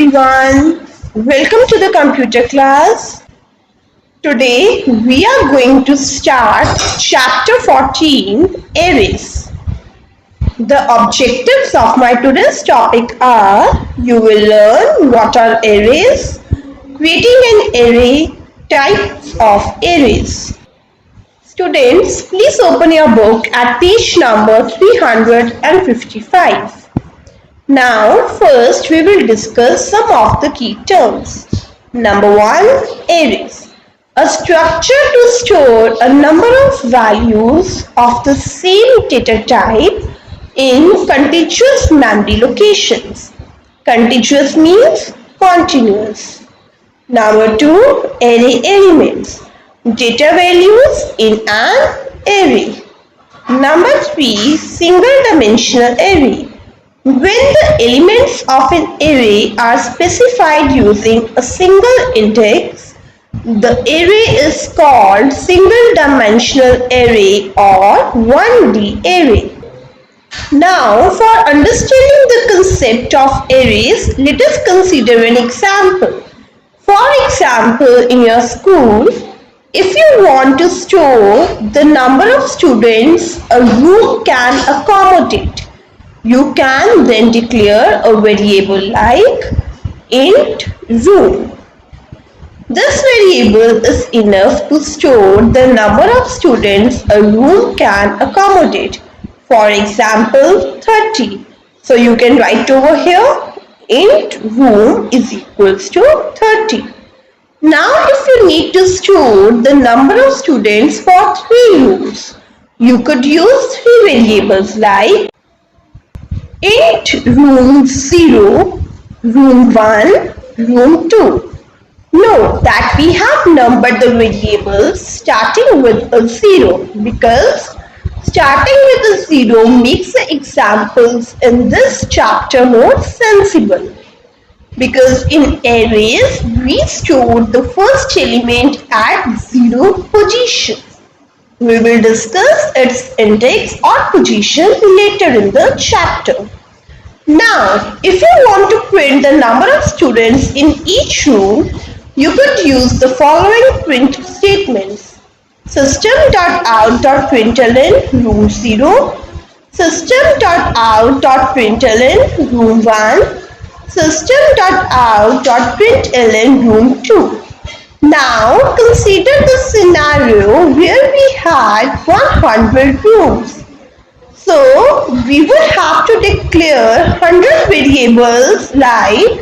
everyone. Welcome to the computer class. Today we are going to start chapter 14, Arrays. The objectives of my today's topic are: you will learn what are arrays, creating an array, types of arrays. Students, please open your book at page number 355. Now, first we will discuss some of the key terms. Number 1, arrays. A structure to store a number of values of the same data type in contiguous memory locations. Contiguous means continuous. Number 2, array elements. Data values in an array. Number 3, single dimensional array. When the elements of an array are specified using a single index, the array is called single dimensional array or 1D array. Now, for understanding the concept of arrays, let us consider an example. For example, in your school, if you want to store the number of students a room can accommodate, you can then declare a variable like int room. This variable is enough to store the number of students a room can accommodate. For example, 30. So you can write over here int room is equals to 30. Now if you need to store the number of students for 3 rooms, you could use 3 variables like int room 0, room 1, room 2. Note that we have numbered the variables starting with a 0 because starting with a 0 makes the examples in this chapter more sensible. Because in arrays, we store the first element at 0 position. We will discuss its index or position later in the chapter. Now, if you want to print the number of students in each room, you could use the following print statements. System.out.println room 0, system.out.println room 1, system.out.println room 2. Now consider the scenario where we had 100 rooms. So we would have to declare 100 variables like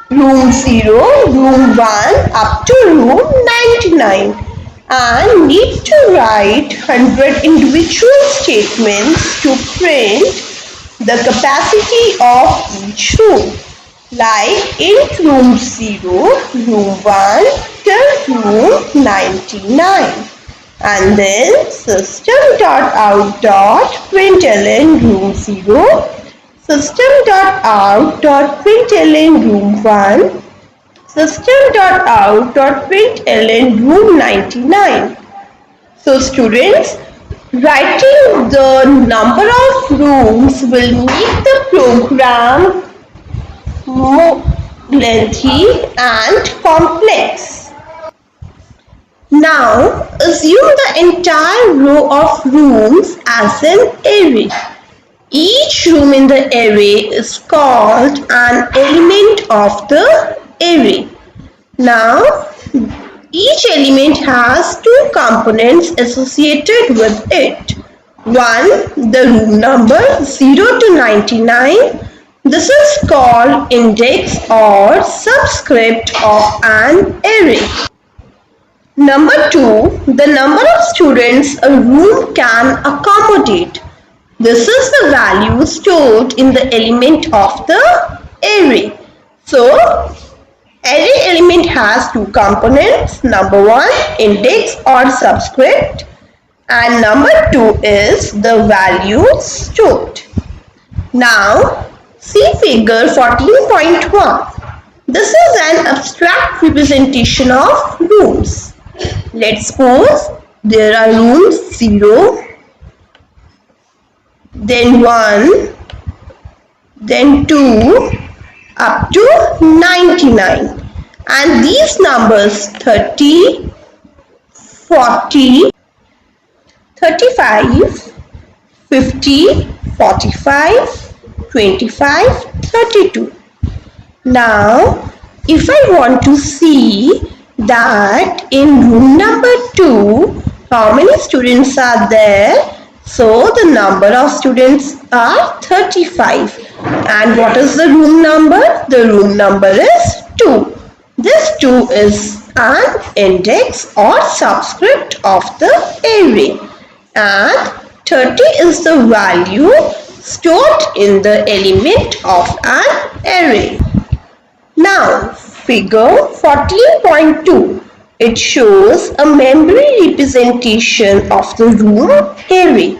room 0, room 1 up to room 99 and need to write 100 individual statements to print the capacity of each room. Like int room 0, room 1 till room 99, and then system.out.println room 0, system.out.println room 1, system.out.println room 99. So students, writing the number of rooms will make the program more lengthy and complex. Now, assume the entire row of rooms as an array. Each room in the array is called an element of the array. Now, each element has 2 components associated with it. One, the room number 0 to 99. This is called index or subscript of an array. Number 2, the number of students a room can accommodate. This is the value stored in the element of the array. So, array element has 2 components. Number 1, index or subscript, and number 2 is the value stored. Now, see figure 14.1. This is an abstract representation of rooms. Let's suppose there are rooms 0, then 1, then 2 up to 99. And these numbers 30, 40, 35, 50, 45, 25, 32. Now, if I want to see that in room number 2, how many students are there? So, the number of students are 35. And what is the room number? The room number is 2. This 2 is an index or subscript of the array. And 30 is the value stored in the element of an array. Now, figure 14.2. It shows a memory representation of the room array.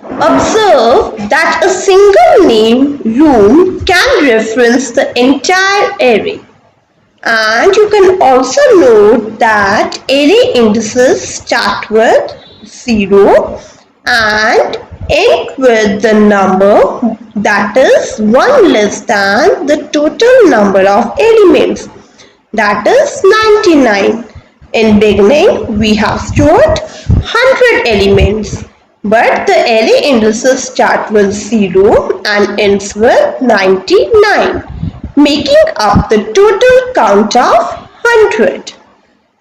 Observe that a single name room can reference the entire array. And you can also note that array indices start with 0 and end with the number that is 1 less than the total number of elements, that is 99. In beginning, we have stored 100 elements, but the array indices start with 0 and ends with 99, making up the total count of 100.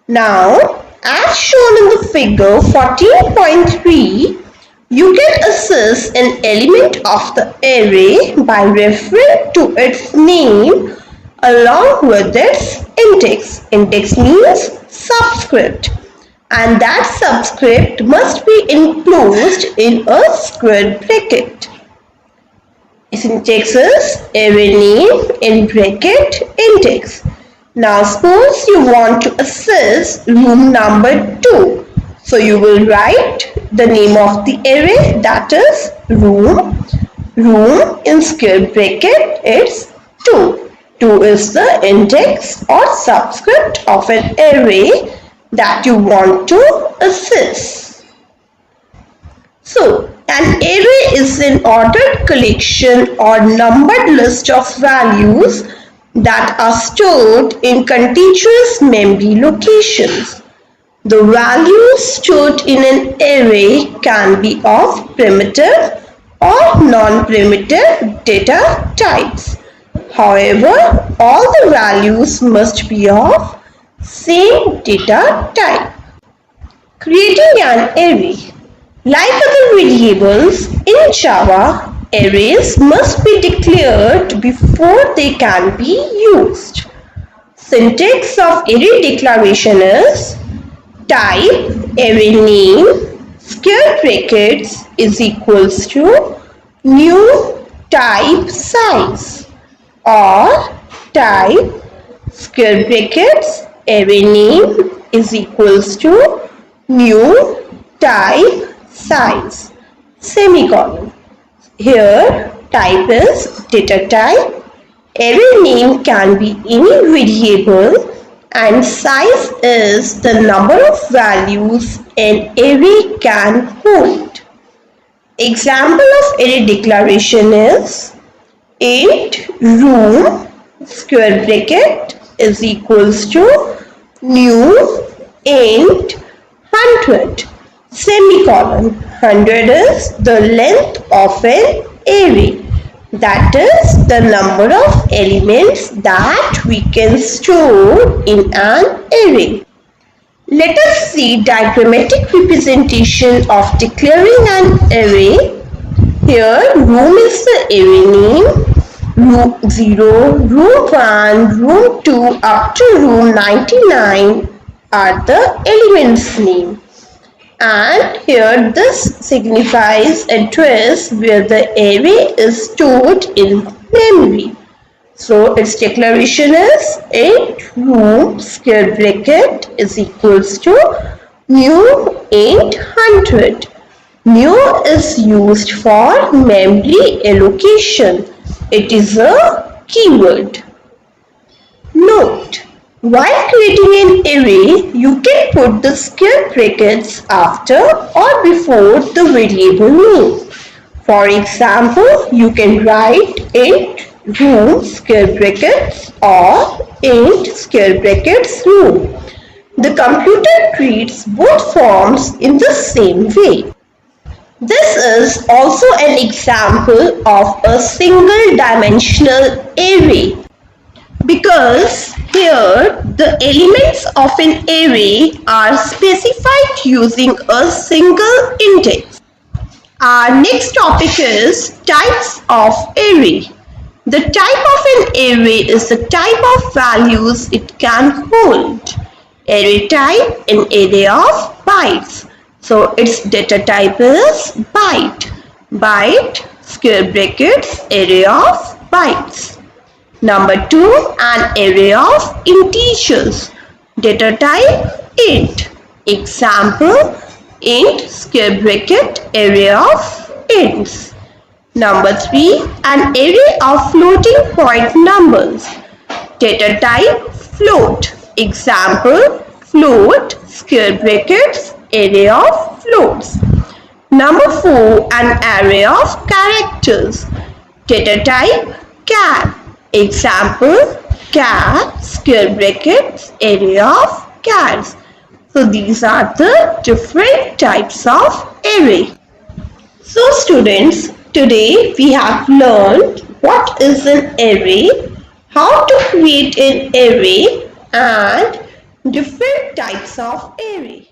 Now, as shown in the figure 14.3, you can access an element of the array by referring to its name along with its index. Index means subscript, and that subscript must be enclosed in a square bracket. Syntax is array name in bracket index. Now suppose you want to access room number 2. So you will write the name of the array, that is room. Room in square bracket is 2. 2 is the index or subscript of an array that you want to access. So an array is an ordered collection or numbered list of values that are stored in contiguous memory locations. The values stored in an array can be of primitive or non-primitive data types. However, all the values must be of same data type. Creating an array. Like other variables, in Java, arrays must be declared before they can be used. Syntax of array declaration is type array name square brackets is equals to new type size, or type square brackets array name is equals to new type size, semicolon. Here type is data type, array name can be any variable, and size is the number of values an array can hold. Example of array declaration is int room square bracket is equals to new int 100 semicolon. 100 is the length of an array, that is the number of elements that we can store in an array. Let us see diagrammatic representation of declaring an array. Here room is the array name, room 0, room 1, room 2 up to room 99 are the elements name. And here this signifies address where the array is stored in memory. So its declaration is int room square bracket is equals to new int 100. New is used for memory allocation. It is a keyword. Note: while creating an array, you can put the square brackets after or before the variable name. For example, you can write int room square brackets or int square brackets room. The computer treats both forms in the same way. This is also an example of a single dimensional array, because here the elements of an array are specified using a single index. Our next topic is types of array. The type of an array is the type of values it can hold. Array type, an array of bytes. So its data type is byte. Byte, square brackets, array of bytes. Number 2, an array of integers. Data type int. Example, int square bracket array of ints. Number 3, an array of floating point numbers. Data type float. Example, float square brackets array of floats. Number 4, an array of characters. Data type char. Example, char square brackets array of chars. So these are the different types of array. So students, today we have learned what is an array, how to create an array and different types of array.